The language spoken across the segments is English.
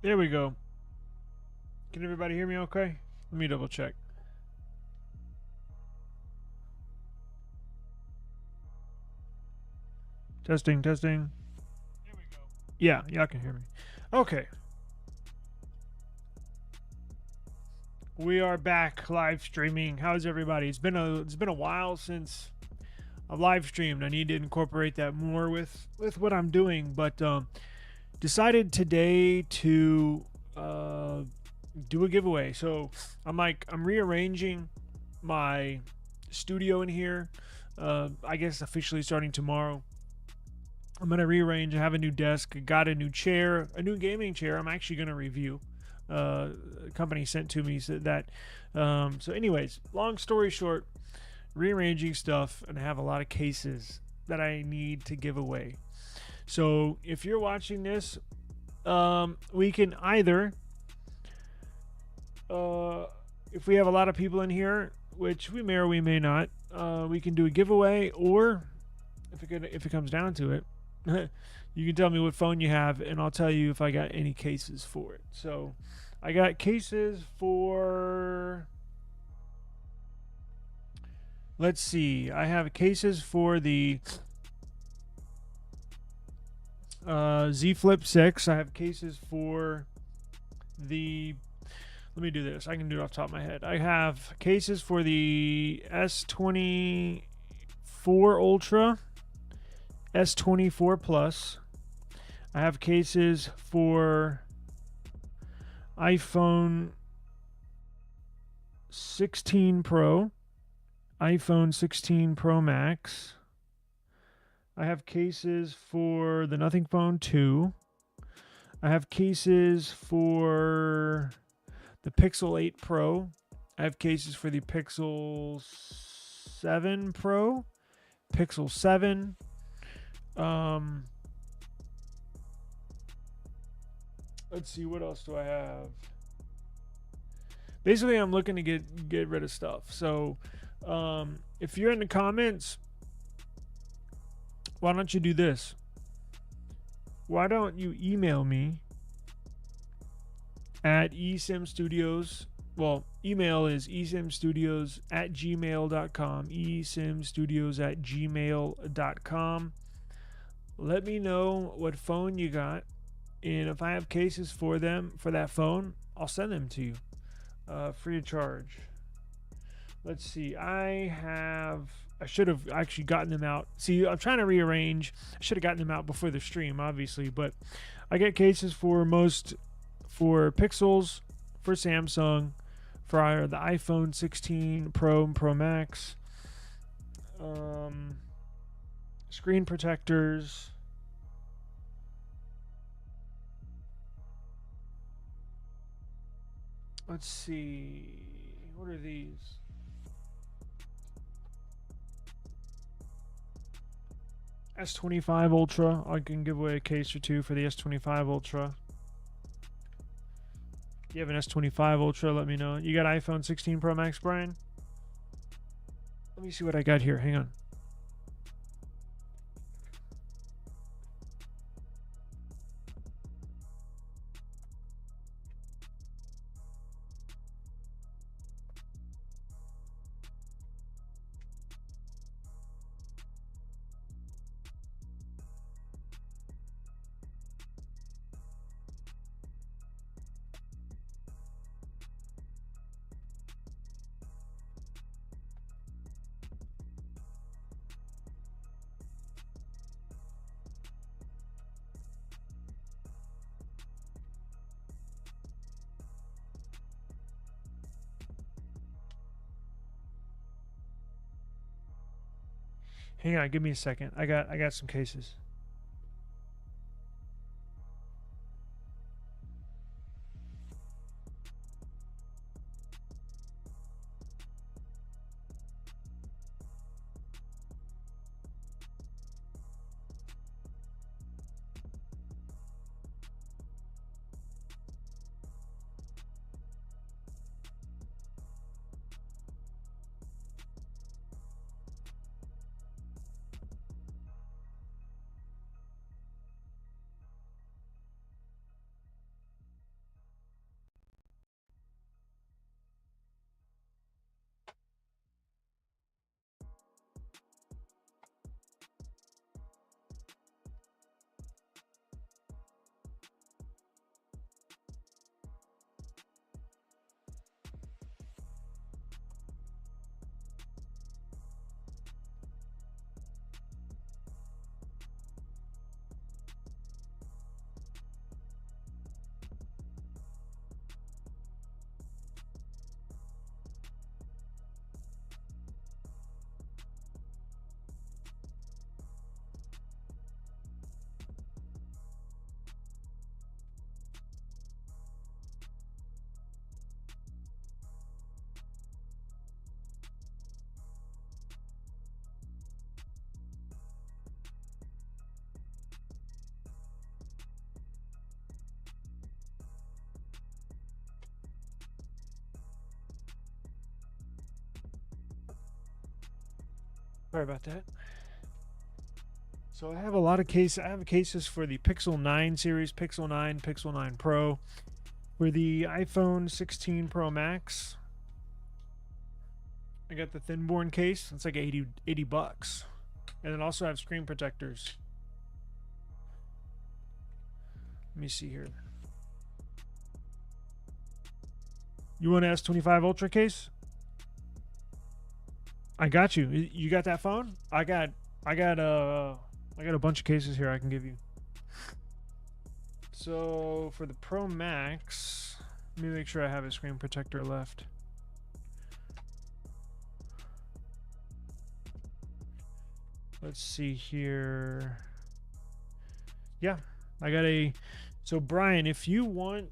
There we go. Can everybody hear me okay? Let me double check. Testing, testing. There we go. Yeah, y'all can hear me. Okay. We are back live streaming. How's everybody? It's been a while since I've live streamed. I need to incorporate that more with what I'm doing, but decided today to do a giveaway. So I'm rearranging my studio in here. I guess officially starting tomorrow. I'm gonna rearrange. I have a new desk. Got a new chair, a new gaming chair. I'm actually gonna review. A company sent to me said that. So, anyways, long story short, rearranging stuff, and I have a lot of cases that I need to give away. So, if you're watching this, we can either, if we have a lot of people in here, which we may or we may not, we can do a giveaway, or if it comes down to it, you can tell me what phone you have, and I'll tell you if I got any cases for it. So, I got cases for. Let's see. I have cases for the Z Flip 6. I have cases for the. Let me do this. I can do it off the top of my head. I have cases for the S24 Ultra, S24 Plus. I have cases for iPhone 16 Pro, iPhone 16 Pro Max. I have cases for the Nothing Phone 2. I have cases for the Pixel 8 Pro. I have cases for the Pixel 7 Pro, Pixel 7. Let's see, what else do I have? Basically, I'm looking to get rid of stuff. So, if you're in the comments, why don't you do this? Why don't you email me at eSIMstudios? Well, email is eSIMstudios@gmail.com. eSIMstudios@gmail.com. Let me know what phone you got, and if I have cases for that phone, I'll send them to you, free of charge. Let's see. I should have actually gotten them out. See, I'm trying to rearrange. I should have gotten them out before the stream, obviously, but I get cases for Pixels, for Samsung, for the iPhone 16 Pro and Pro Max, screen protectors. Let's see. What are these? S25 Ultra. I can give away a case or two for the S25 Ultra. If you have an S25 Ultra, let me know. You got iPhone 16 Pro Max, Brian? Let me see what I got here. Hang on. Hang on, give me a second. I got some cases. Sorry about that. So I have a lot of cases. I have cases for the Pixel 9 series, Pixel 9, Pixel 9 Pro, for the iPhone 16 Pro Max. I got the thin-born case. It's like 80 bucks. And then also have screen protectors. Let me see here. You want an S25 Ultra case? I got you. You got that phone? I got a bunch of cases here I can give you. So for the Pro Max, let me make sure I have a screen protector left. Let's see here. Yeah, I got a. So Brian, if you want,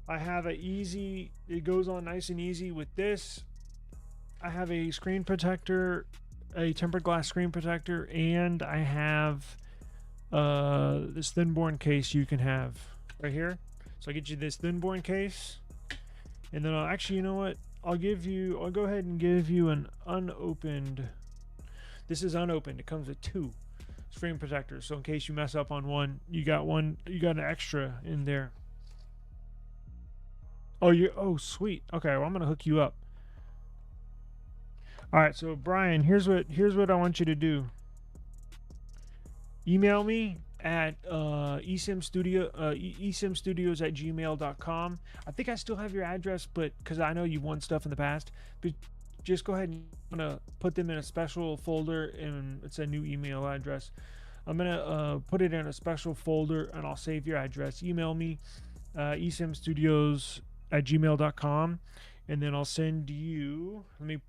I have a easy. It goes on nice and easy with this. I have a screen protector, a tempered glass screen protector, and I have this thin-born case you can have right here. So I get you this thin-born case, and then I'll actually, you know what? I'll go ahead and give you an unopened. This is unopened. It comes with 2 screen protectors. So in case you mess up on one, you got an extra in there. Oh, sweet. Okay, well, I'm gonna hook you up. All right, so Brian, here's what I want you to do. Email me at eSIMstudios at gmail.com. I think I still have your address, but because I know you've won stuff in the past, but just go ahead and I'm gonna put them in a special folder, and it's a new email address. I'm gonna put it in a special folder, and I'll save your address. Email me eSIMstudios at gmail.com, and then I'll send you. Let me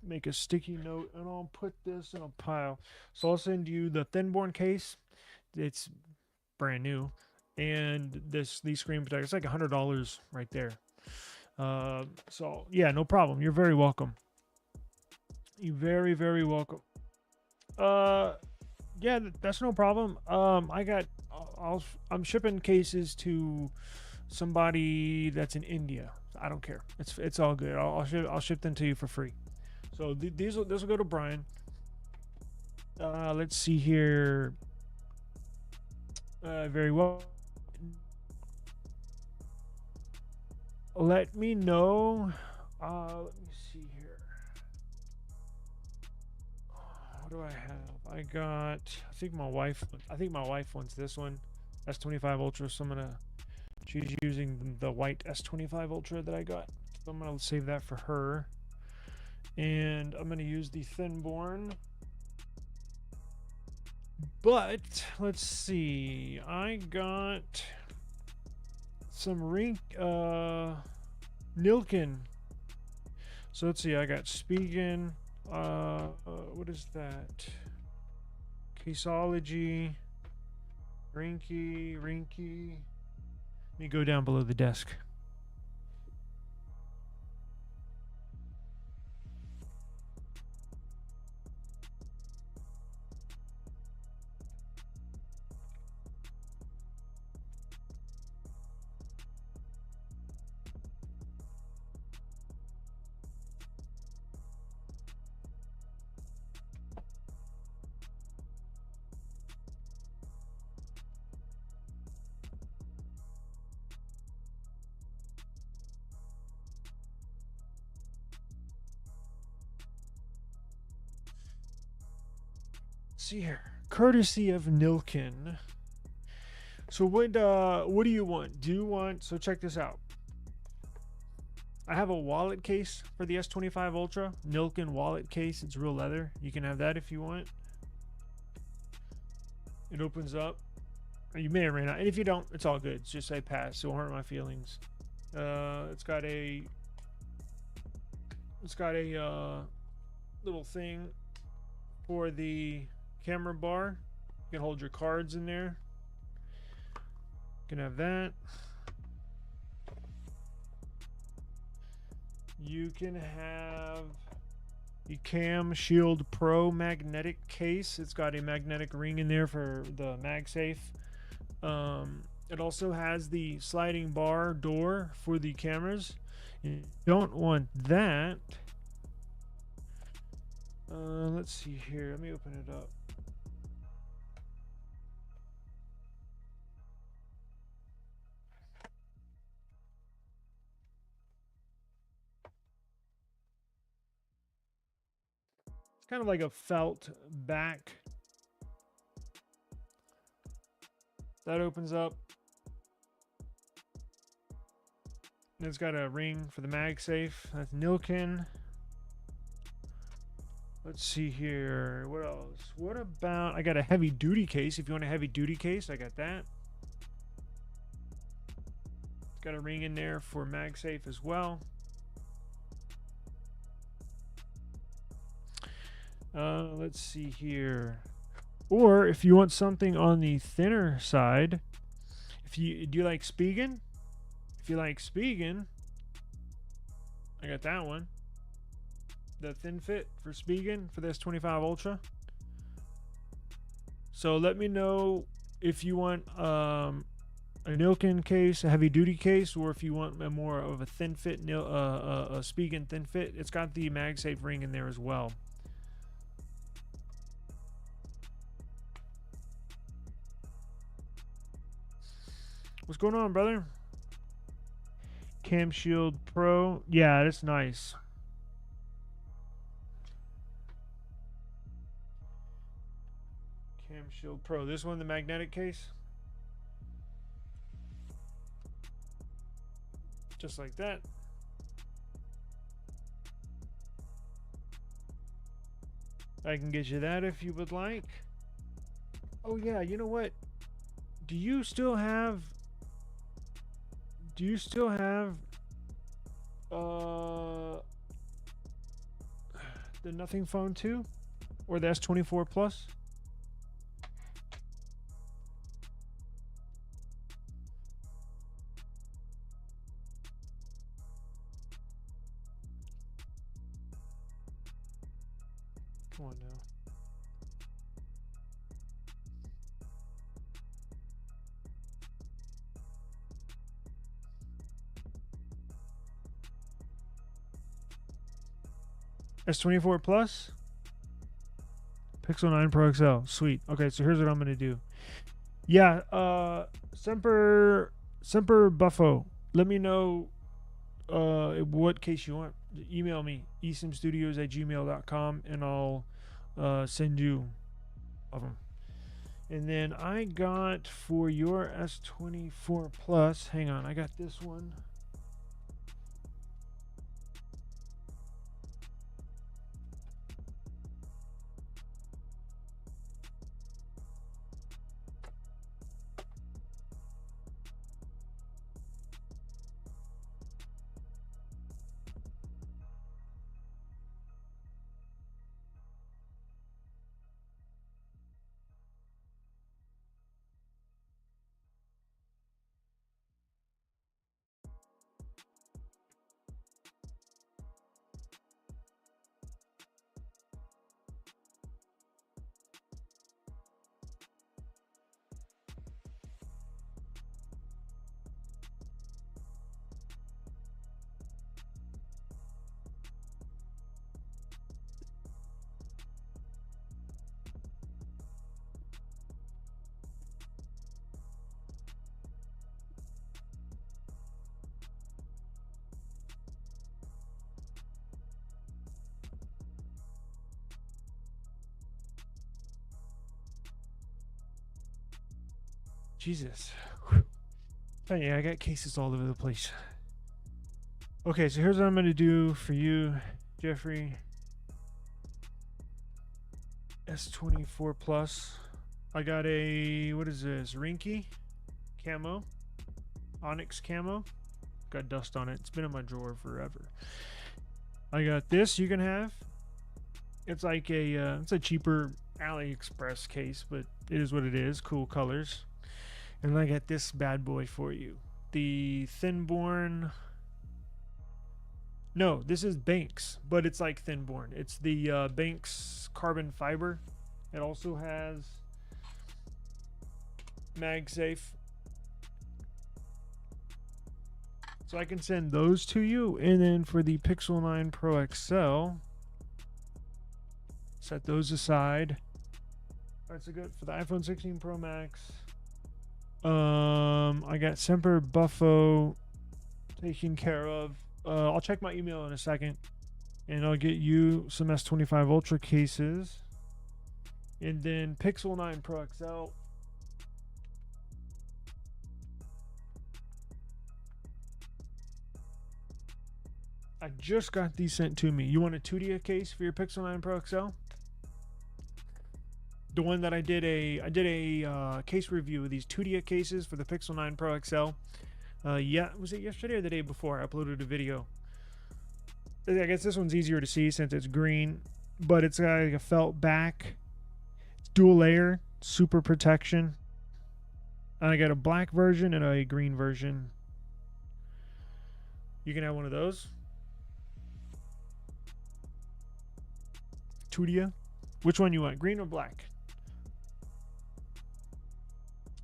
make a sticky note, and I'll put this in a pile. So I'll send you the thin-born case. It's brand new, and these screen protectors. It's like $100 right there. So yeah, no problem. You're very welcome. You're very, very welcome. Yeah, that's no problem. I'm shipping cases to somebody that's in India. I don't care. It's all good. I'll ship them to you for free. So this will go to Brian. Let's see here. Very well. Let me know. Let me see here. What do I have? I think my wife wants this one. S25 Ultra. So she's using the white S25 Ultra that I got. So I'm gonna save that for her. And I'm gonna use the thin-born. But let's see. I got some Nilkin. So let's see. I got Spigen. What is that? Caseology. Rinky. Let me go down below the desk. See here, courtesy of Nilkin. So what do you want? So check this out. I have a wallet case for the S25 Ultra, Nilkin wallet case. It's real leather. You can have that if you want. It opens up. You may or may not, and if you don't, it's all good. It's just say pass. It won't hurt my feelings. It's got a little thing for the camera bar. You can hold your cards in there. You can have that. You can have the Cam Shield Pro magnetic case. It's got a magnetic ring in there for the MagSafe. It also has the sliding bar door for the cameras. You don't want that. Let's see here. Let me open it up. It's kind of like a felt back. That opens up. And it's got a ring for the MagSafe. That's Nilkin. Let's see here. What else? What about... I got a heavy duty case. If you want a heavy duty case, I got that. It's got a ring in there for MagSafe as well. Let's see here. Or if you want something on the thinner side, do you like Spigen? If you like Spigen, I got that one. The thin fit for Spigen for this 25 Ultra. So let me know if you want a Nilkin case, a heavy duty case, or if you want a more of a thin fit, a Spigen thin fit. It's got the MagSafe ring in there as well. What's going on, brother? Cam Shield Pro. Yeah, that's nice. Cam Shield Pro. This one, the magnetic case. Just like that. I can get you that if you would like. Oh yeah, you know what? Do you still have the Nothing Phone 2 or the S24 Plus? Come on now. S24 Plus? Pixel 9 Pro XL. Sweet. Okay, so here's what I'm going to do. Yeah, Semper Buffo. Let me know what case you want. Email me, eSIMstudios@gmail.com, and I'll send you of them. And then I got for your S24 Plus, hang on, I got this one. Jesus. Oh, yeah, I got cases all over the place. Okay, so here's what I'm going to do for you, Jeffrey. S24 Plus. I got a, what is this? Rinky camo. Onyx camo. Got dust on it. It's been in my drawer forever. I got this you can have. It's like it's a cheaper AliExpress case, but it is what it is. Cool colors. And I got this bad boy for you. The Thinborn. No, this is Banks, but it's like Thinborn. It's the Banks carbon fiber. It also has MagSafe. So I can send those to you. And then for the Pixel 9 Pro XL, Set those aside. All right, so good for the iPhone 16 Pro Max. I got Semper Buffo taken care of. I'll check my email in a second, and I'll get you some S25 Ultra cases, and then Pixel 9 Pro XL. I just got these sent to me. You want a 2D case for your Pixel 9 Pro XL? The one that I did a case review of these 2D cases for the Pixel 9 Pro XL. Yeah, was it yesterday or the day before? I uploaded a video. I guess this one's easier to see since it's green, but it's got like a felt back. It's dual layer, super protection. And I got a black version and a green version. You can have one of those. 2D. Which one you want, green or black?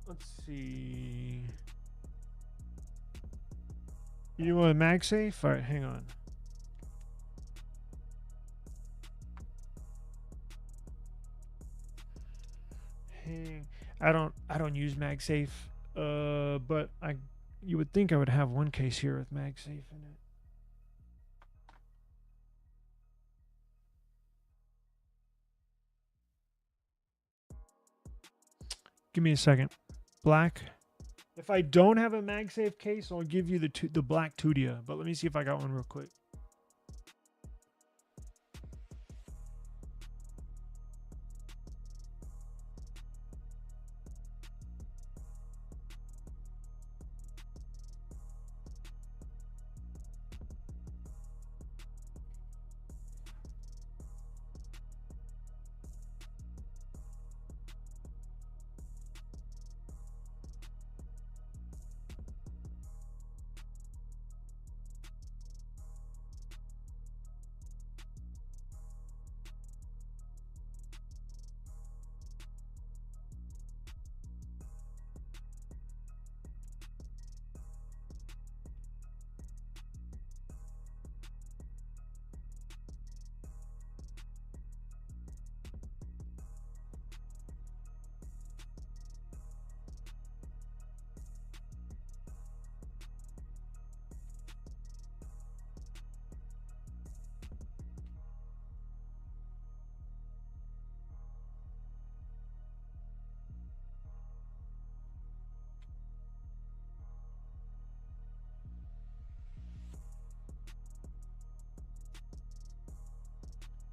Let's see. You want MagSafe? All right, hang on. I don't use MagSafe, but you would think I would have one case here with MagSafe in it. Give me a second. Black. If I don't have a MagSafe case, I'll give you the black Tudia. But let me see if I got one real quick.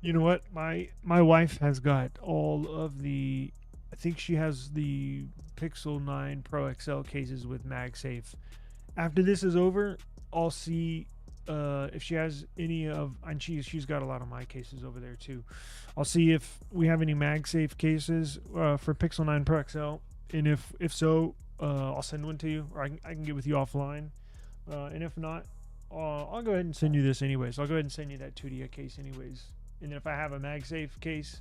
You know what? My wife has got all of the. I think she has the Pixel 9 Pro XL cases with MagSafe. After this is over, I'll see if she has any of, and she's got a lot of my cases over there too. I'll see if we have any MagSafe cases for Pixel 9 Pro XL, and if so, I'll send one to you, or I can get with you offline. And if not, I'll go ahead and send you this anyways. I'll go ahead and send you that 2D case anyways. And if I have a MagSafe case,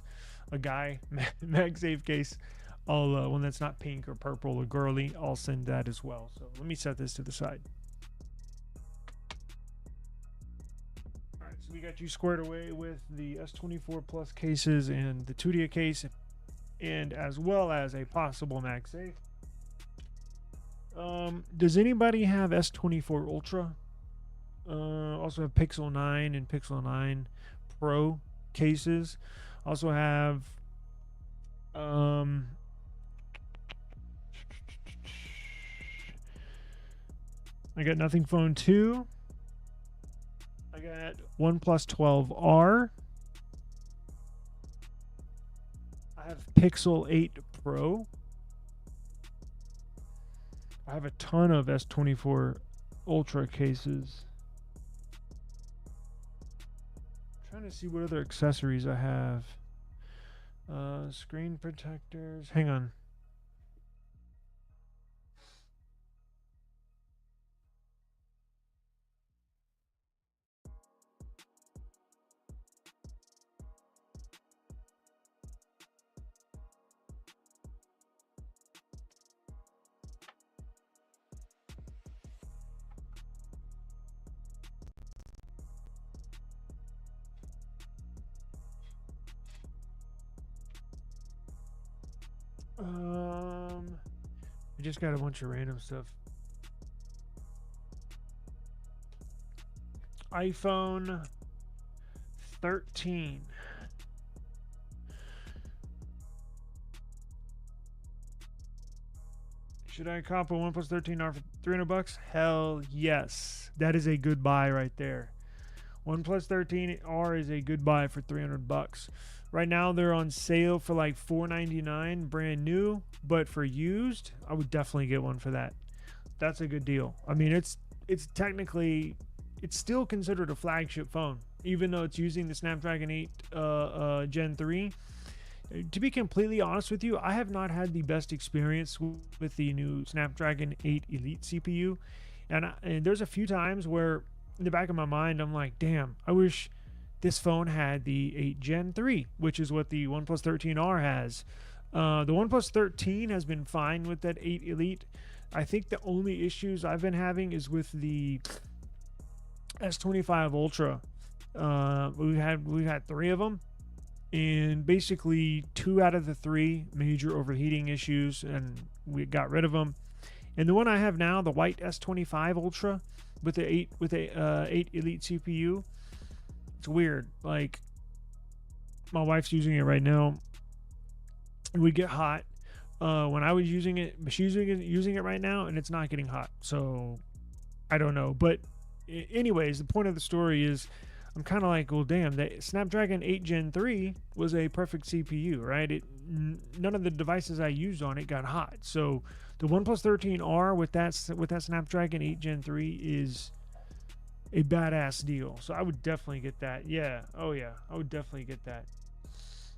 MagSafe case, I'll one that's not pink or purple or girly, I'll send that as well. So let me set this to the side. All right, so we got you squared away with the S24 Plus cases and the 2D case, and as well as a possible MagSafe. Does anybody have S24 Ultra? Also have Pixel 9 and Pixel 9 Pro cases. Also have I got Nothing Phone 2. I got OnePlus 12R. I have Pixel 8 Pro. I have a ton of S24 Ultra cases. I'm trying to see what other accessories I have. Screen protectors. Hang on. I just got a bunch of random stuff. iPhone 13. Should I cop a OnePlus 13R for $300? Hell yes. That is a good buy right there. OnePlus 13R is a good buy for $300. Right now they're on sale for like $499 brand new, but for used, I would definitely get one for that. That's a good deal. I mean, it's technically, it's still considered a flagship phone, even though it's using the Snapdragon 8 Gen 3. To be completely honest with you, I have not had the best experience with the new Snapdragon 8 Elite CPU. And there's a few times where in the back of my mind, I'm like, damn, I wish this phone had the 8 Gen 3, which is what the OnePlus 13R has. The OnePlus 13 has been fine with that 8 Elite. I think the only issues I've been having is with the S25 Ultra. We've had three of them, and basically 2 out of the 3 major overheating issues, and we got rid of them. And the one I have now, the white S25 Ultra with the 8 Elite CPU, it's weird. Like, my wife's using it right now. It would get hot when I was using it, but she's using it right now, and it's not getting hot. So I don't know. But anyways, the point of the story is, I'm kind of like, well, damn, the Snapdragon 8 Gen 3 was a perfect CPU, right? None of the devices I used on it got hot. So the OnePlus 13R with that Snapdragon 8 Gen 3 is a badass deal. So I would definitely get that. Yeah. Oh yeah. I would definitely get that.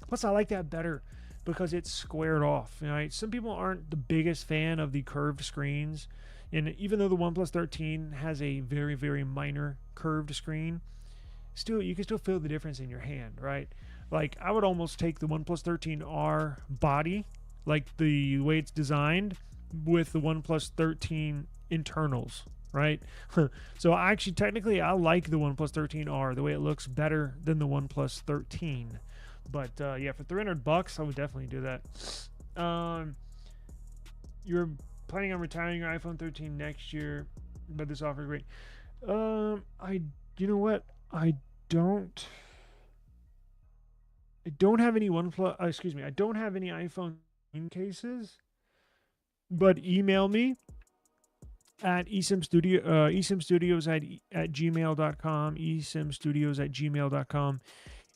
Plus, I like that better because it's squared off. Right? Some people aren't the biggest fan of the curved screens, and even though the OnePlus 13 has a very, very minor curved screen, still you can still feel the difference in your hand, right? Like, I would almost take the OnePlus 13R body, like the way it's designed, with the OnePlus 13 internals, right? So I actually technically I like the OnePlus 13R, the way it looks, better than the OnePlus 13. But yeah, for $300, I would definitely do that. You're planning on retiring your iPhone 13 next year, but this offer is great. You know what? I don't have any I don't have any iPhone cases, but email me at eSIMstudios at gmail.com, eSIMstudios at gmail.com.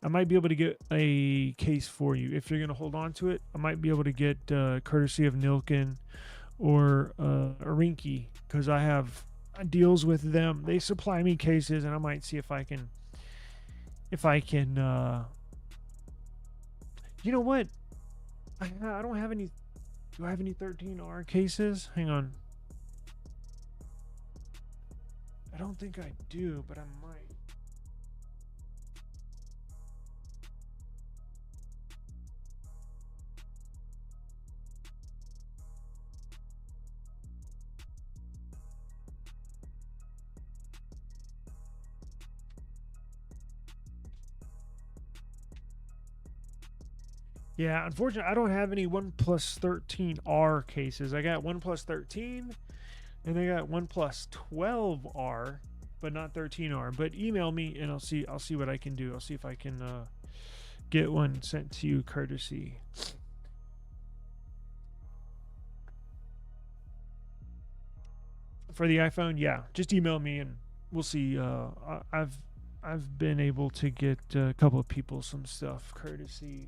I might be able to get a case for you. If you're going to hold on to it, I might be able to get courtesy of Nilkin or Rinky, because I have deals with them. They supply me cases, and I might see if I can you know what, I don't have any. Do I have any 13R cases? Hang on, I don't think I do, but I might. Yeah, unfortunately, I don't have any OnePlus 13R cases. I got OnePlus 13, and I got OnePlus 12R, but not 13R. But email me, and I'll see what I can do. I'll see if I can get one sent to you courtesy. For the iPhone, yeah, just email me, and we'll see. I've been able to get a couple of people some stuff courtesy.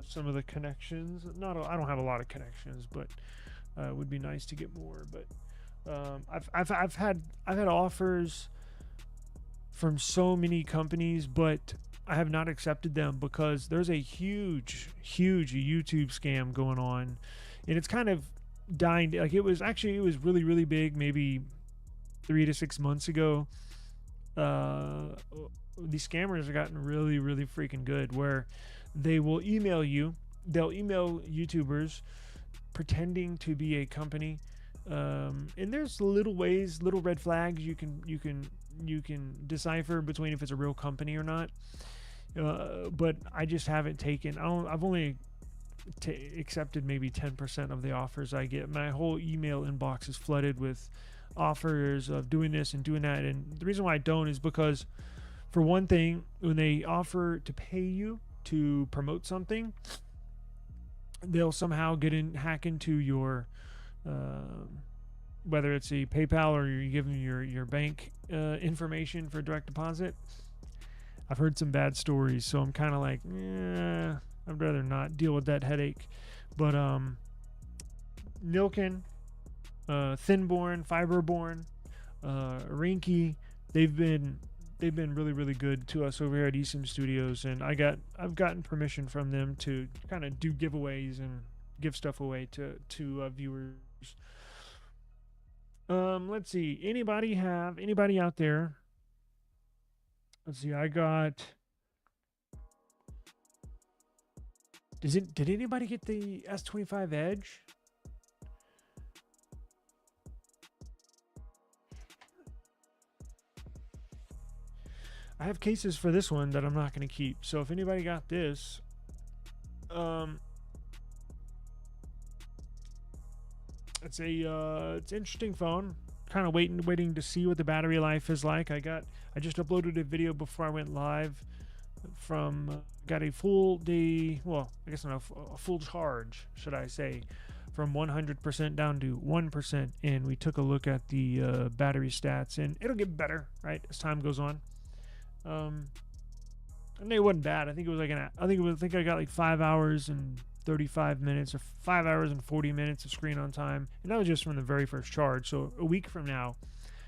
Some of the connections. I don't have a lot of connections, but it would be nice to get more. But I've had offers from so many companies, but I have not accepted them because there's a huge YouTube scam going on, and it's kind of dying. Like, it was really, really big maybe 3 to 6 months ago. These scammers have gotten really, really freaking good, where they will email you. They'll email YouTubers pretending to be a company, and there's little red flags you can decipher between if it's a real company or not. But I just haven't taken. I've only accepted maybe 10% of the offers I get. My whole email inbox is flooded with offers of doing this and doing that. And the reason why I don't is because, for one thing, when they offer to pay you to promote something, they'll somehow hack into your, whether it's a PayPal or you give them your bank information for direct deposit. I've heard some bad stories, so I'm kind of like, I'd rather not deal with that headache. But Nilkin, Thinborn, Fiberborn, Rinky, they've been really, really good to us over here at eSIMstudios, and I've gotten permission from them to kind of do giveaways and give stuff away to viewers. Let's see. Anybody out there? Let's see. I got. Did anybody get the S25 Edge? I have cases for this one that I'm not going to keep. So if anybody got this, it's an interesting phone. Kind of waiting to see what the battery life is like. I just uploaded a video before I went live from got a full day. Well, I guess not a full charge, should I say, from 100% down to 1%, and we took a look at the battery stats, and it'll get better, right, as time goes on. And it wasn't bad. I think it was like I think I got like 5 hours and 35 minutes or 5 hours and 40 minutes of screen on time, and that was just from the very first charge. So a week from now,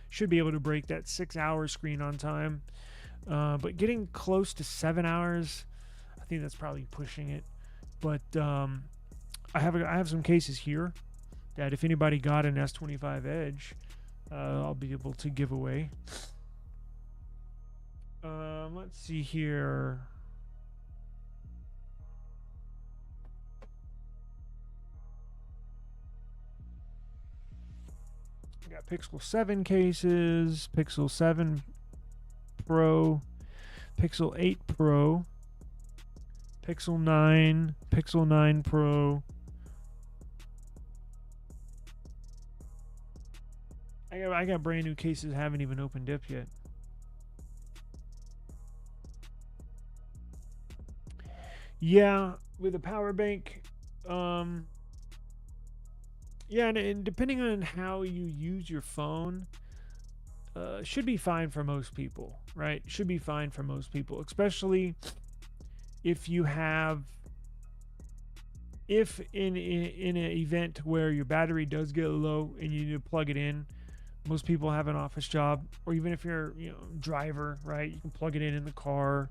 should be able to break that 6 hour screen on time. But getting close to 7 hours, I think that's probably pushing it. But I have some cases here that if anybody got an S25 Edge, I'll be able to give away. Let's see here. I got Pixel 7 cases, Pixel 7 Pro, Pixel 8 Pro, Pixel 9, Pixel 9 Pro. I got brand new cases haven't even opened up yet. Yeah, with a power bank, yeah, and depending on how you use your phone, should be fine for most people, right? Should be fine for most people, especially if you have, if in an event where your battery does get low and you need to plug it in. Most people have an office job, or even if you're, driver, right? You can plug it in the car.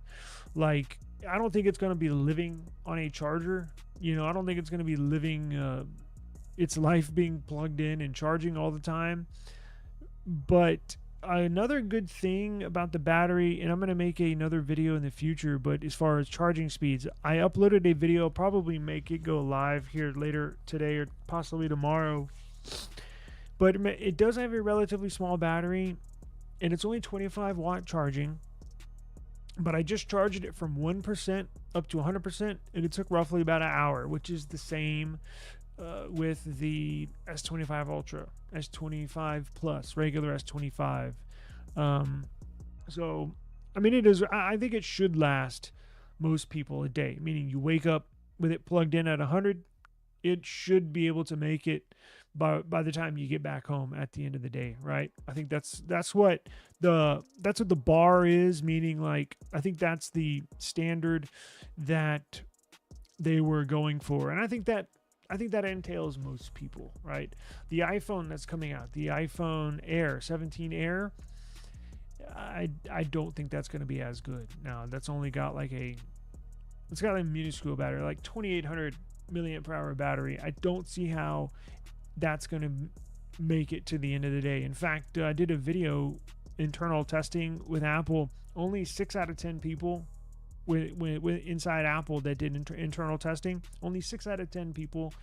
Like, I don't think it's going to be living on a charger. I don't think it's going to be living its life being plugged in and charging all the time. But another good thing about the battery, and I'm going to make another video in the future, but as far as charging speeds, I uploaded a video, probably make it go live here later today or possibly tomorrow. But it does have a relatively small battery, and it's only 25 watt charging. But I just charged it from 1% up to 100%, and it took roughly about an hour, which is the same with the S25 Ultra, S25 Plus, regular S25. So, I mean, I think it should last most people a day, meaning you wake up with it plugged in at 100, it should be able to make it by the time you get back home at the end of the day, right? I think that's what the bar is, meaning, like, I think that's the standard that they were going for, and I think that entails most people, right? The iPhone that's coming out, the iPhone Air 17 Air, I don't think that's going to be as good. Now, that's only got it's got a minuscule battery, like 2800 milliamp hour battery. I don't see how that's going to make it to the end of the day. In fact, I did a video, internal testing with Apple. Only 6 out of 10 people with inside Apple that did internal testing, only 6 out of 10 people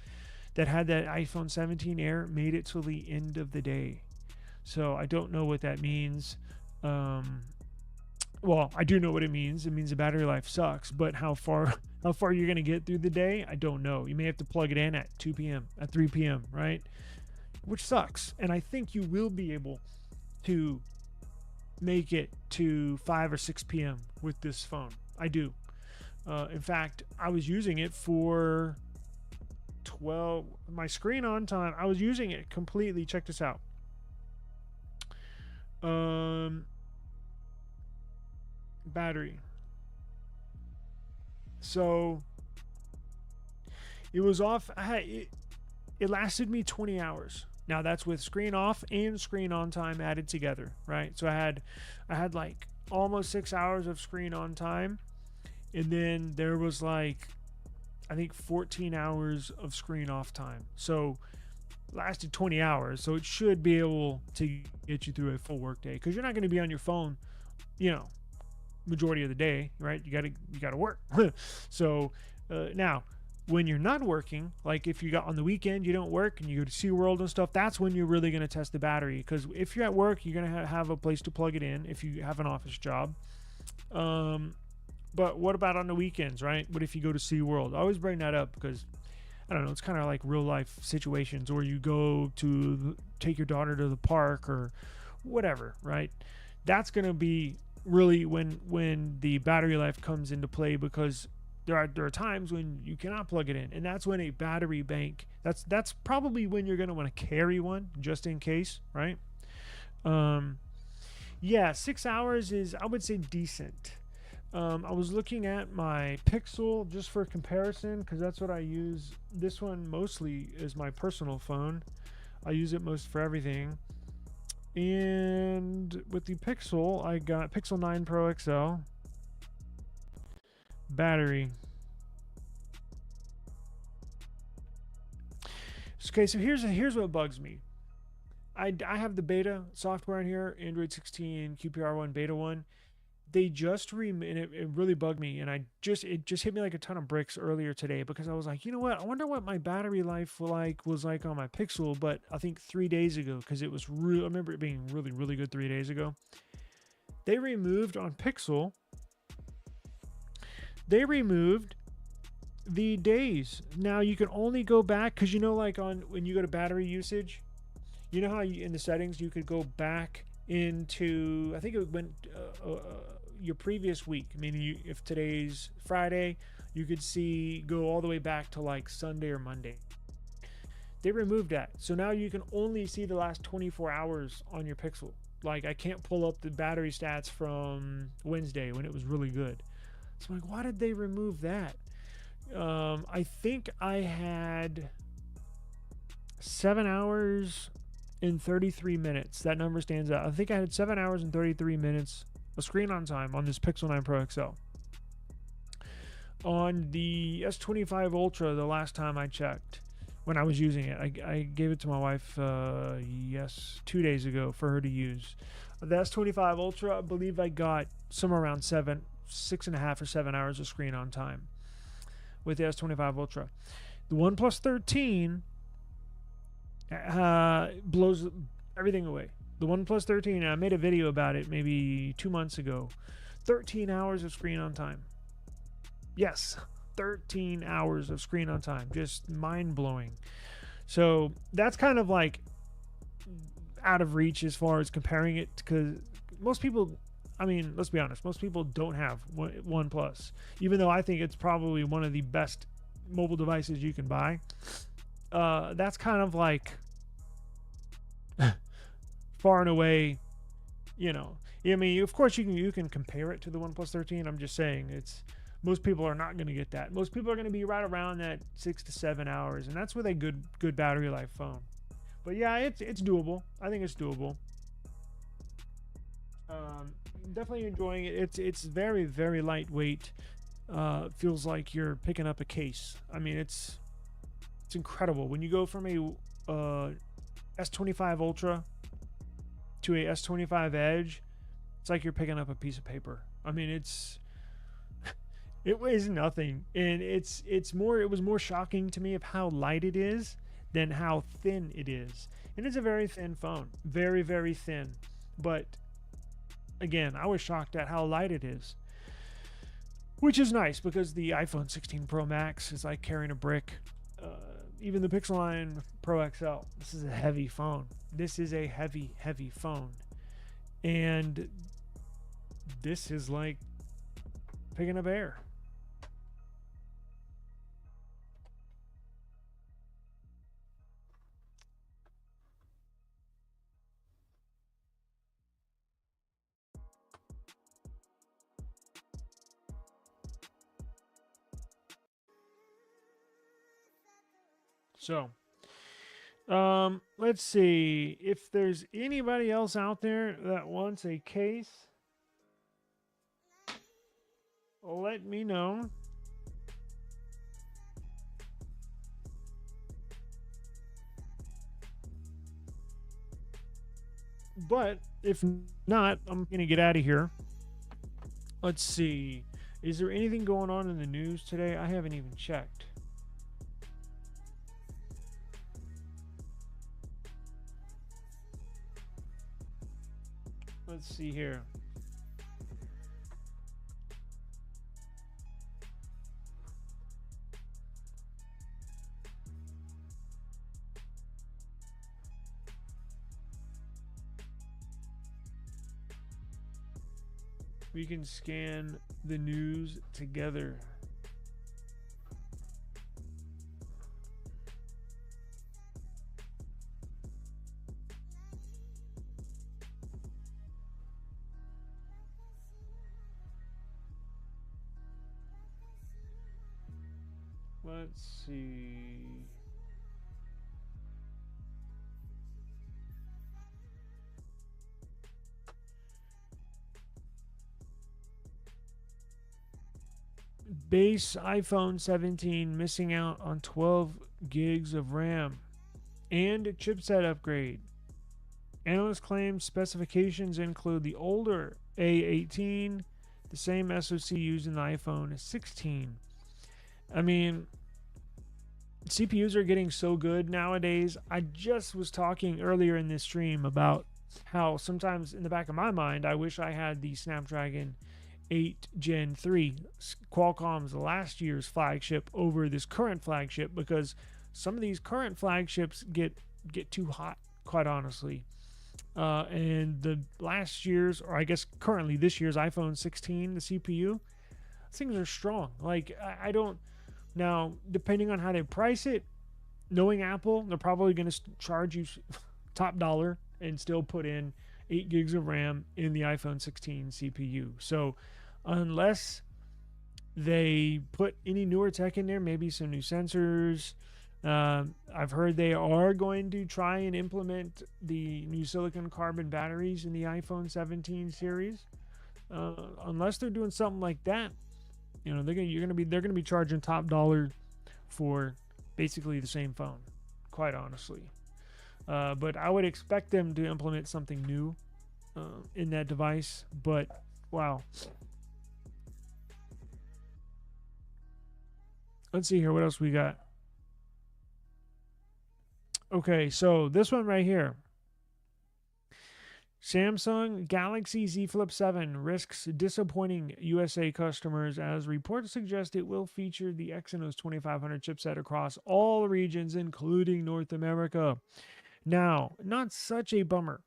that had that iPhone 17 Air made it till the end of the day. So I don't know what that means. well, I do know what it means. It means the battery life sucks, but how far how far you're going to get through the day, I don't know. You may have to plug it in at 2 p.m., at 3 p.m., right? Which sucks. And I think you will be able to make it to 5 or 6 p.m. with this phone. I do. In fact, I was using it for 12, my screen on time. I was using it completely. Check this out. Battery. So it was off. It lasted me 20 hours. Now that's with screen off and screen on time added together, right? So I had like almost 6 hours of screen on time, and then there was like, I think 14 hours of screen off time. So lasted 20 hours. So it should be able to get you through a full work day, because you're not going to be on your phone, majority of the day, right? You gotta work. So now, when you're not working, like if you got on the weekend, you don't work and you go to SeaWorld and stuff, that's when you're really going to test the battery. Because if you're at work, you're going to have a place to plug it in if you have an office job. But what about on the weekends, right? What if you go to SeaWorld? I always bring that up because, I don't know, it's kind of like real life situations, or you go to take your daughter to the park or whatever, right? That's going to be really when the battery life comes into play, because there are times when you cannot plug it in, and that's when a battery bank, that's probably when you're going to want to carry one just in case, right? Yeah, 6 hours is, I would say, decent. I was looking at my Pixel just for comparison, because that's what I use. This one mostly is my personal phone. I use it most for everything. And with the Pixel, I got Pixel 9 Pro XL. Battery. Okay, so here's what bugs me. I have the beta software in here, Android 16, QPR1, Beta 1. They just and it really bugged me, and it just hit me like a ton of bricks earlier today, because I was like, you know what? I wonder what my battery life was like on my Pixel, but I think 3 days ago, because it was real. I remember it being really, really good 3 days ago. They removed on Pixel. They removed the days. Now you can only go back, because like when you go to battery usage, you know how in the settings you could go back into, I think it went your previous week. I mean, if today's Friday, you could go all the way back to like Sunday or Monday. They removed that, so now you can only see the last 24 hours on your Pixel. Like, I can't pull up the battery stats from Wednesday when it was really good. So I'm like, why did they remove that? I think I had 7 hours and 33 minutes. That number stands out. I think I had 7 hours and 33 minutes of screen on time on this Pixel 9 Pro XL. On the S25 Ultra, the last time I checked, when I was using it, I gave it to my wife 2 days ago for her to use. The S25 Ultra, I believe I got somewhere around 6.5 or 7 hours of screen on time with the S25 Ultra. The OnePlus 13 blows everything away. The OnePlus 13, I made a video about it maybe 2 months ago. 13 hours of screen on time. Yes, 13 hours of screen on time. Just mind-blowing. So that's kind of like out of reach as far as comparing it, because most people, I mean, let's be honest, most people don't have OnePlus, even though I think it's probably one of the best mobile devices you can buy. That's kind of like far and away, I mean, of course you can compare it to the OnePlus 13. I'm just saying, most people are not going to get that. Most people are going to be right around that 6 to 7 hours, and that's with a good battery life phone. But yeah, it's doable. I think it's doable. Definitely enjoying it. It's very, very lightweight. Feels like you're picking up a case. I mean, it's incredible when you go from a S25 Ultra to a S25 Edge. It's like you're picking up a piece of paper. I mean, it weighs nothing, and it was more shocking to me of how light it is than how thin it is. And it's a very thin phone, very, very thin, but again, I was shocked at how light it is, which is nice because the iPhone 16 Pro Max is like carrying a brick. Even the Pixel 9 Pro XL, this is a heavy phone. This is a heavy phone. And this is like picking up air. So, let's see if there's anybody else out there that wants a case. Let me know. But if not, I'm gonna get out of here. Let's see. Is there anything going on in the news today? I haven't even checked. Let's see here. We can scan the news together. Let's see. Base iPhone 17 missing out on 12 gigs of RAM and chipset upgrade. Analyst claims specifications include the older A18, the same SoC used in the iPhone 16. I mean, CPUs are getting so good nowadays. I just was talking earlier in this stream about how sometimes in the back of my mind, I wish I had the Snapdragon 8 Gen 3, Qualcomm's last year's flagship, over this current flagship, because some of these current flagships get too hot, quite honestly. And the last year's, or I guess currently this year's iPhone 16, the CPU, things are strong. Like, I don't, now, depending on how they price it, knowing Apple, they're probably going to charge you top dollar and still put in 8 gigs of RAM in the iPhone 16 CPU. So unless they put any newer tech in there, maybe some new sensors, I've heard they are going to try and implement the new silicon carbon batteries in the iPhone 17 series. Unless they're doing something like that, you know, they're gonna be charging top dollar for basically the same phone, quite honestly. But I would expect them to implement something new in that device. But wow. Let's see here. What else we got? Okay, so this one right here. Samsung Galaxy Z Flip 7 risks disappointing USA customers as reports suggest it will feature the Exynos 2500 chipset across all regions, including North America. Now, not such a bummer.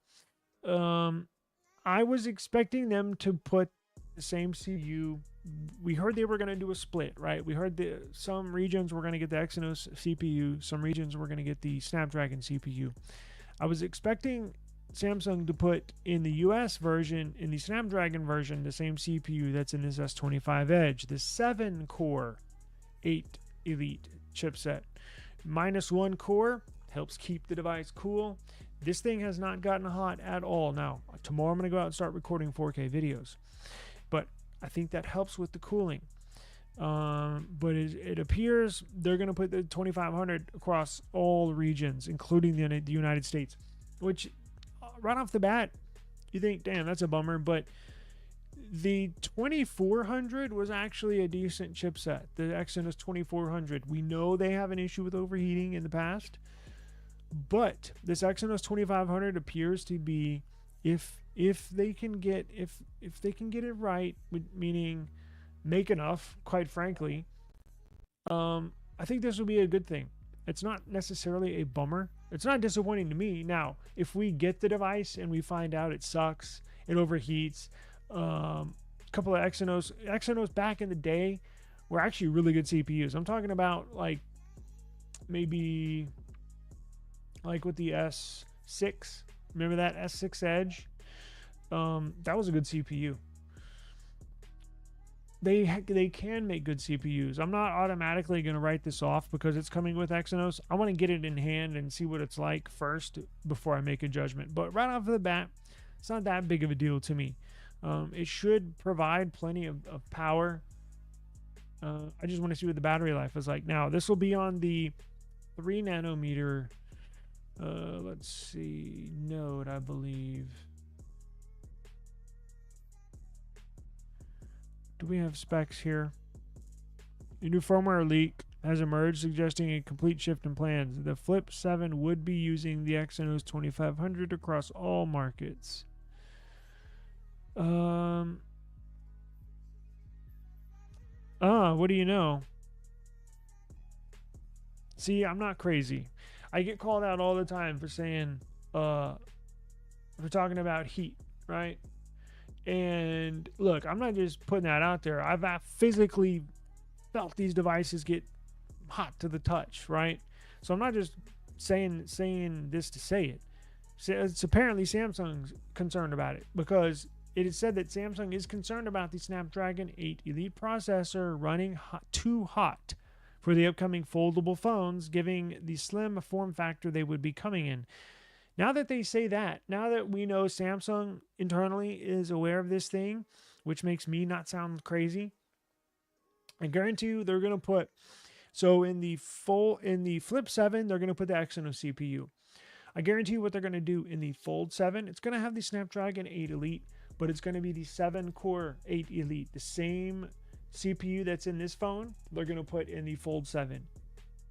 I was expecting them to put the same CPU. We heard they were going to do a split, right? We heard some regions were going to get the Exynos CPU, some regions were going to get the Snapdragon CPU. I was expecting Samsung to put in the US version, in the Snapdragon version, the same CPU that's in this S25 Edge, the 7-core 8 Elite chipset. -1 core helps keep the device cool. This thing has not gotten hot at all. Now, tomorrow I'm going to go out and start recording 4K videos. But I think that helps with the cooling. But it appears they're going to put the 2500 across all regions, including the United States, which right off the bat, you think, damn, that's a bummer. But the 2400 was actually a decent chipset. The Exynos 2400. We know they have an issue with overheating in the past, but this Exynos 2500 appears to be, if if they can get if they can get it right, meaning make enough, quite frankly, I think this will be a good thing. It's not necessarily a bummer. It's not disappointing to me. Now, if we get the device and we find out it sucks, it overheats, a couple of Exynos back in the day were actually really good CPUs. I'm talking about like maybe like with the S6. Remember that S6 Edge? That was a good CPU. They can make good CPUs. I'm not automatically going to write this off because it's coming with Exynos. I want to get it in hand and see what it's like first before I make a judgment. But right off the bat, it's not that big of a deal to me. It should provide plenty of power. I just want to see what the battery life is like. Now, this will be on the 3 nanometer, let's see, node, I believe. Do we have specs here? A new firmware leak has emerged suggesting a complete shift in plans. The Flip 7 would be using the Exynos 2500 across all markets. What do you know? See, I'm not crazy. I get called out all the time for saying, we're talking about heat, right? And look, I'm not just putting that out there. I've physically felt these devices get hot to the touch, right? So I'm not just saying this to say it. So it's apparently Samsung's concerned about it because it is said that Samsung is concerned about the Snapdragon 8 Elite processor running too hot for the upcoming foldable phones, giving the slim form factor they would be coming in. Now that they say that, now that we know Samsung internally is aware of this thing, which makes me not sound crazy, I guarantee you they're going to put, so in the Flip 7, they're going to put the Exynos CPU. I guarantee you what they're going to do in the Fold 7, it's going to have the Snapdragon 8 Elite, but it's going to be the 7-core 8 Elite. The same CPU that's in this phone, they're going to put in the Fold 7.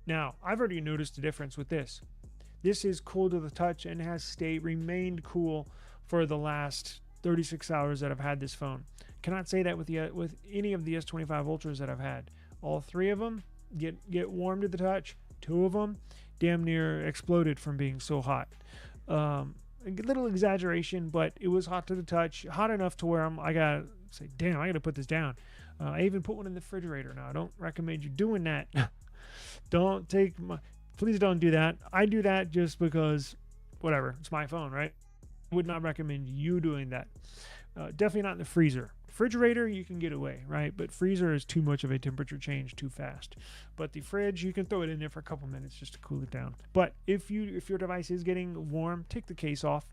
Now, I've already noticed a difference with this. This is cool to the touch and has remained cool for the last 36 hours that I've had this phone. Cannot say that with any of the S25 Ultras that I've had. All 3 of them get warm to the touch. 2 of them damn near exploded from being so hot. A little exaggeration, but it was hot to the touch, hot enough to where I gotta say, damn, I gotta put this down. I even put one in the refrigerator. Now, I don't recommend you doing that. Please don't do that. I do that just because, whatever, it's my phone, right? Would not recommend you doing that. Definitely not in the freezer. Refrigerator, you can get away, right? But freezer is too much of a temperature change too fast. But the fridge, you can throw it in there for a couple minutes just to cool it down. But if your device is getting warm, take the case off.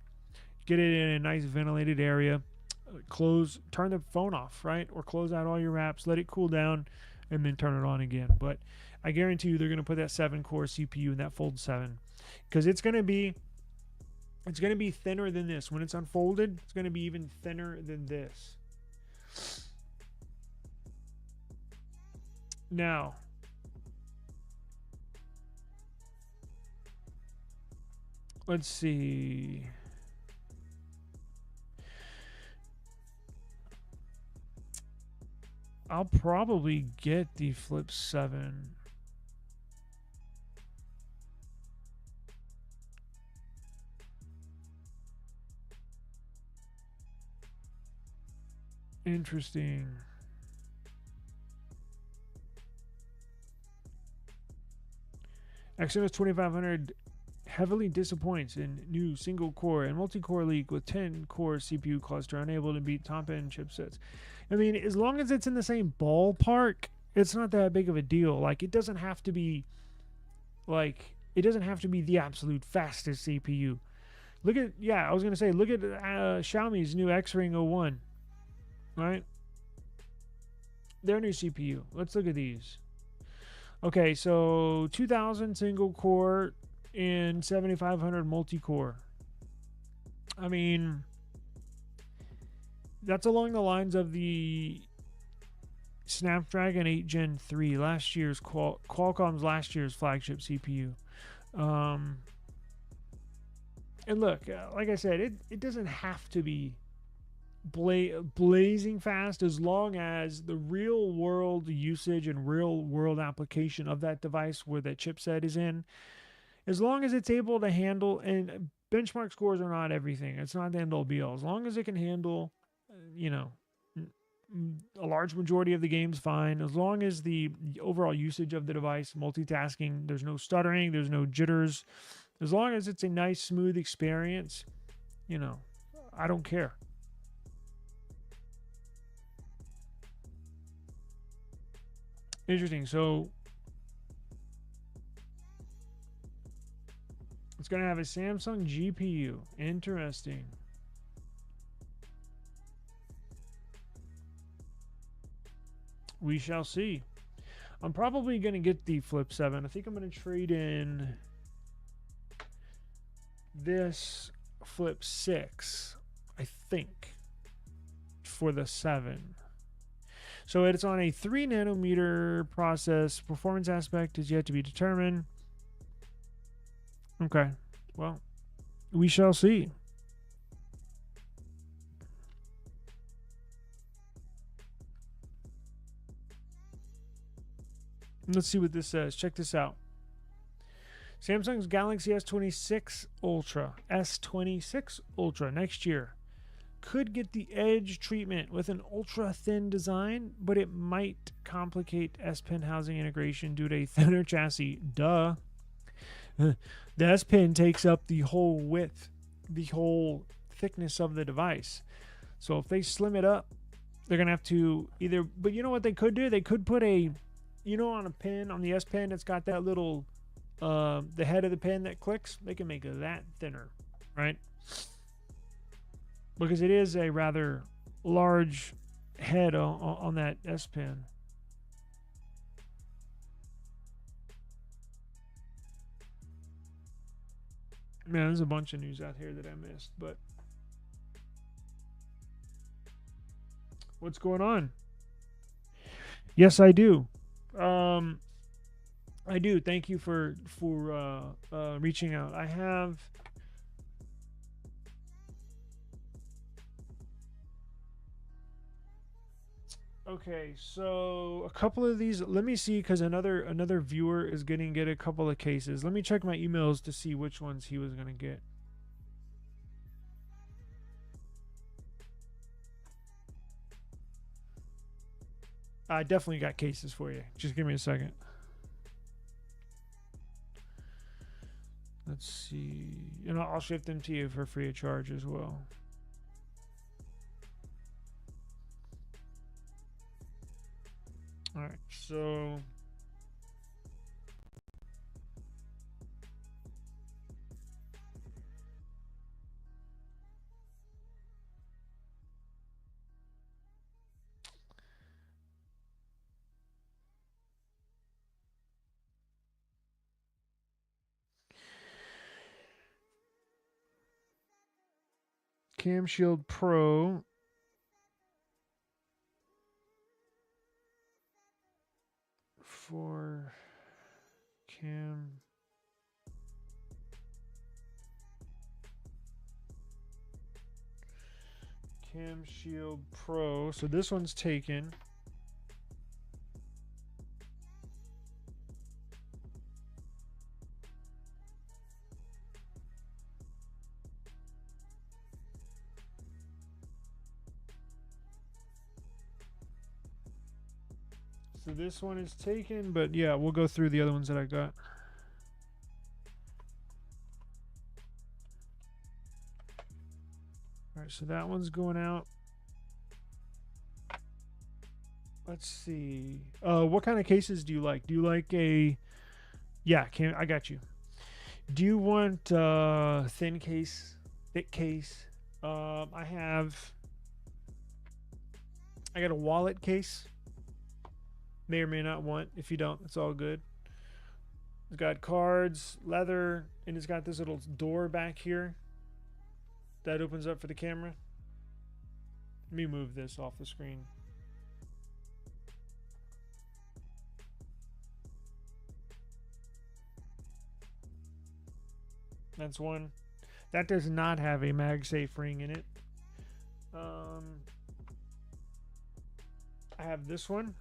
Get it in a nice ventilated area. Turn the phone off, right? Or close out all your apps, let it cool down, and then turn it on again. But I guarantee you they're going to put that 7-core CPU in that Fold 7 because it's going to be thinner than this. When it's unfolded, it's going to be even thinner than this. Now, let's see. I'll probably get the Flip 7. Interesting. Exynos 2500 heavily disappoints in new single-core and multi-core leak with 10-core CPU cluster unable to beat top-end chipsets. I mean, as long as it's in the same ballpark, it's not that big of a deal. Like, it doesn't have to be the absolute fastest CPU. Look at Xiaomi's new X-Ring 01. Right? Their new CPU. Let's look at these. Okay, so 2000 single core and 7500 multi-core. I mean, that's along the lines of the Snapdragon 8 Gen 3, last year's Qualcomm's last year's flagship CPU. And look, like I said, it doesn't have to be blazing fast, as long as the real world usage and real world application of that device where that chipset is in, as long as it's able to handle, and benchmark scores are not everything. It's not the end all be all. As long as it can handle, you know, a large majority of the game's fine. As long as the overall usage of the device, multitasking, there's no stuttering, there's no jitters. As long as it's a nice, smooth experience, you know, I don't care. Interesting. So it's going to have a Samsung GPU. Interesting. We shall see. I'm probably going to get the Flip 7. I think I'm going to trade in this Flip 6, I think, for the 7. So it's on a 3 nanometer process. Performance aspect is yet to be determined. Okay. Well, we shall see. Let's see what this says. Check this out. Samsung's Galaxy S26 Ultra, S26 Ultra next year could get the edge treatment with an ultra thin design, but it might complicate S Pen housing integration due to a thinner chassis. Duh. The S Pen takes up the whole width, the whole thickness of the device. So if they slim it up, they're going to have to either, but you know what they could do? They could put a, you know, on a pen, on the S Pen, it's got that little, the head of the pen that clicks. They can make that thinner, right? Because it is a rather large head on that S Pen. Man, there's a bunch of news out here that I missed, but what's going on? Yes, I do. I do. Thank you for reaching out. I have. Okay, so a couple of these. Let me see, because another viewer is going to get a couple of cases. Let me check my emails to see which ones he was going to get. I definitely got cases for you. Just give me a second. Let's see. And I'll ship them to you for free of charge as well. All right, so Cam Shield Pro. For Cam Shield Pro. So this one's taken. So this one is taken, but yeah, we'll go through the other ones that I got. All right, so that one's going out. Let's see. What kind of cases do you like? Do you like a... Yeah, I got you. Do you want thin case, thick case? I got a wallet case. May or may not want. If you don't, it's all good. It's got cards, leather, and it's got this little door back here that opens up for the camera. Let me move this off the screen. That's one. That does not have a MagSafe ring in it. Um, I have this one.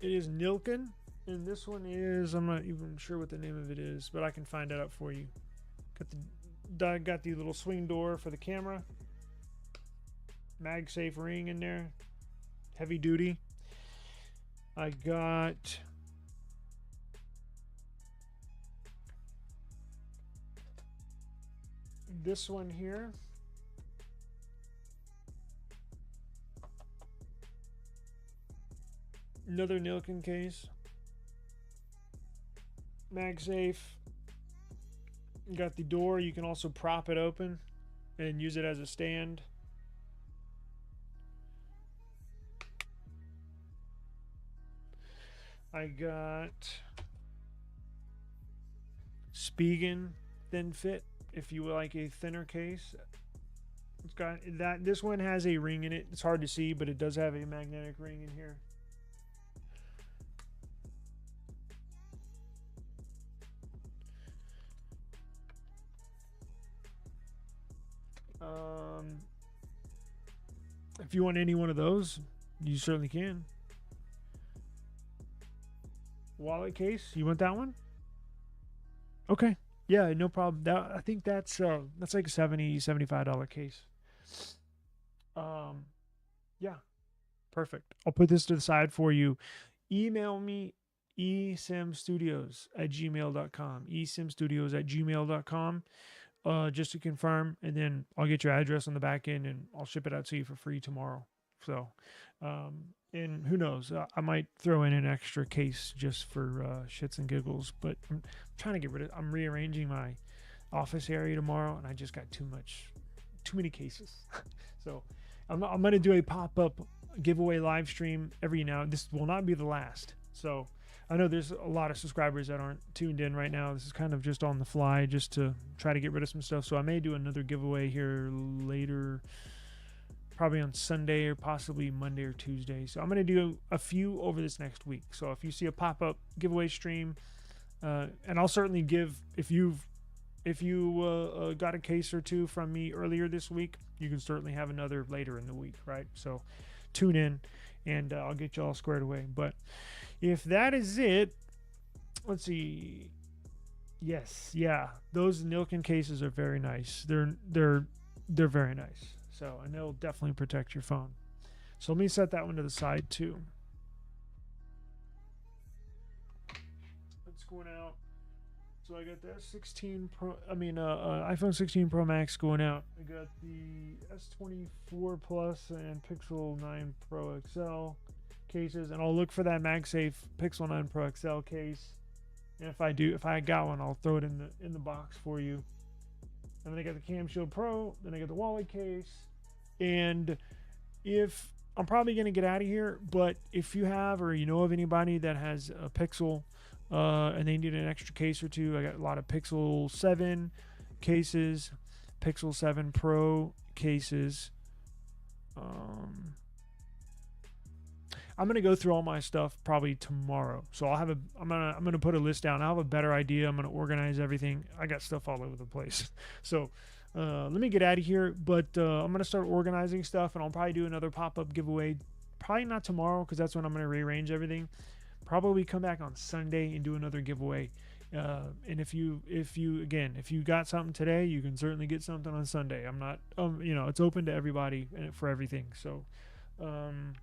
It is Nilken, and this one is, I'm not even sure what the name of it is, but I can find that out for you. Got the little swing door for the camera. MagSafe ring in there. Heavy duty. I got this one here. Another Nilken case. MagSafe. Got the door. You can also prop it open and use it as a stand. I got Spigen thin fit if you like a thinner case. It's got that. This one has a ring in it. It's hard to see, but it does have a magnetic ring in here. If you want any one of those, you certainly can. Wallet case, you want that one? Okay, yeah, no problem. I think that's like a $75 case. Yeah, perfect. I'll put this to the side for you. Email me eSIMstudios@gmail.com. eSIMstudios@gmail.com. Just to confirm, and then I'll get your address on the back end and I'll ship it out to you for free tomorrow. So, and who knows, I might throw in an extra case just for shits and giggles, but I'm trying to get rid of, I'm rearranging my office area tomorrow and I just got too many cases. So I'm going to do a pop-up giveaway live stream every now. This will not be the last. So I know there's a lot of subscribers that aren't tuned in right now. This is kind of just on the fly just to try to get rid of some stuff. So I may do another giveaway here later, probably on Sunday or possibly Monday or Tuesday. So I'm going to do a few over this next week. So if you see a pop-up giveaway stream, and I'll certainly give, if you got a case or two from me earlier this week, you can certainly have another later in the week, right? So tune in and I'll get you all squared away. But if that is it, let's see. Yes, yeah, those Nilken cases are very nice. They're very nice. So, and they'll definitely protect your phone. So let me set that one to the side too. It's going out. So I got the S16 Pro. iPhone 16 Pro Max going out. I got the S24 Plus and Pixel 9 Pro XL cases, and I'll look for that MagSafe Pixel 9 Pro XL case. And if I got one, I'll throw it in the box for you. And then I got the Cam Shield Pro. Then I got the wallet case. And if I'm probably gonna get out of here, but if you have or you know of anybody that has a Pixel and they need an extra case or two, I got a lot of Pixel 7 cases, Pixel 7 Pro cases. I'm gonna go through all my stuff probably tomorrow. So I'm gonna put a list down. I'll have a better idea. I'm gonna organize everything. I got stuff all over the place. So let me get out of here. But I'm gonna start organizing stuff, and I'll probably do another pop-up giveaway. Probably not tomorrow because that's when I'm gonna rearrange everything. Probably come back on Sunday and do another giveaway. And if you got something today, you can certainly get something on Sunday. I'm not, it's open to everybody and for everything. So, I'm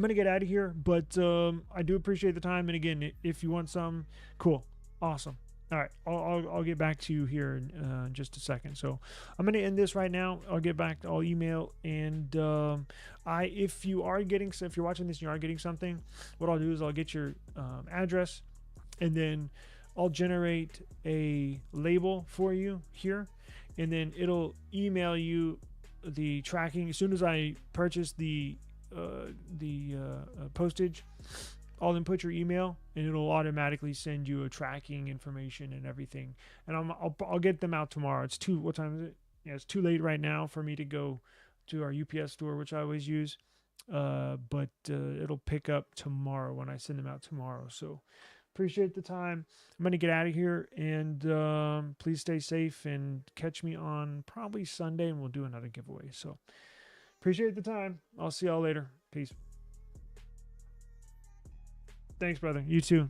gonna get out of here, but I do appreciate the time. And again, if you want some, cool, awesome. All right, I'll get back to you here in just a second. So I'm gonna end this right now. I'll get back. I'll email, and if you're watching this and you are getting something, what I'll do is I'll get your address, and then I'll generate a label for you here, and then it'll email you the tracking as soon as I purchase the postage. I'll then put your email, and it'll automatically send you a tracking information and everything. And I'll get them out tomorrow. What time is it? Yeah, it's too late right now for me to go to our UPS store, which I always use. But it'll pick up tomorrow when I send them out tomorrow. So Appreciate the time. I'm going to get out of here, and please stay safe and catch me on probably Sunday, and we'll do another giveaway. So appreciate the time. I'll see y'all later. Peace. Thanks, brother. You too.